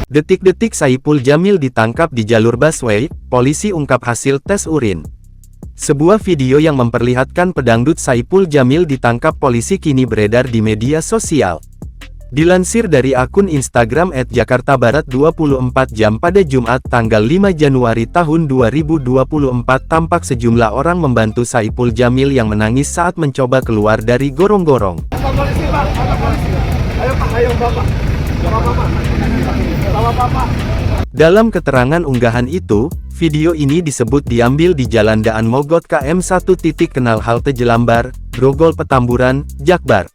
Detik-detik Saipul Jamil ditangkap di jalur busway, polisi ungkap hasil tes urin. Sebuah video yang memperlihatkan pedangdut Saipul Jamil ditangkap polisi kini beredar di media sosial. Dilansir dari akun Instagram @jakartabarat 24 jam pada Jumat tanggal 5 Januari tahun 2024 tampak sejumlah orang membantu Saipul Jamil yang menangis saat mencoba keluar dari gorong-gorong. Dalam keterangan unggahan itu, video ini disebut diambil di Jalan Daan Mogot KM 1 kenal halte Jelambar, Grogol Petamburan, Jakbar.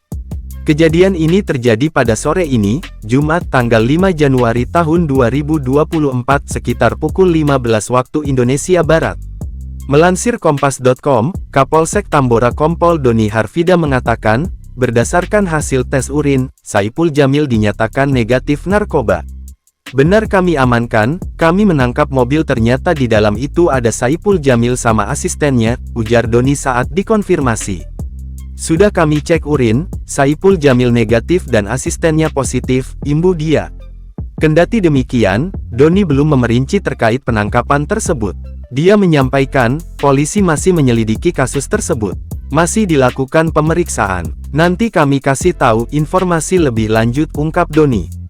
Kejadian ini terjadi pada sore ini, Jumat tanggal 5 Januari tahun 2024 sekitar pukul 15 waktu Indonesia Barat. Melansir Kompas.com, Kapolsek Tambora Kompol Doni Harvida mengatakan, berdasarkan hasil tes urin, Saipul Jamil dinyatakan negatif narkoba. Benar kami amankan, kami menangkap mobil ternyata di dalam itu ada Saipul Jamil sama asistennya, ujar Doni saat dikonfirmasi. Sudah kami cek urin, Saipul Jamil negatif dan asistennya positif, imbu dia. Kendati demikian, Doni belum memerinci terkait penangkapan tersebut. Dia menyampaikan, polisi masih menyelidiki kasus tersebut. Masih dilakukan pemeriksaan. Nanti kami kasih tahu informasi lebih lanjut, ungkap Doni.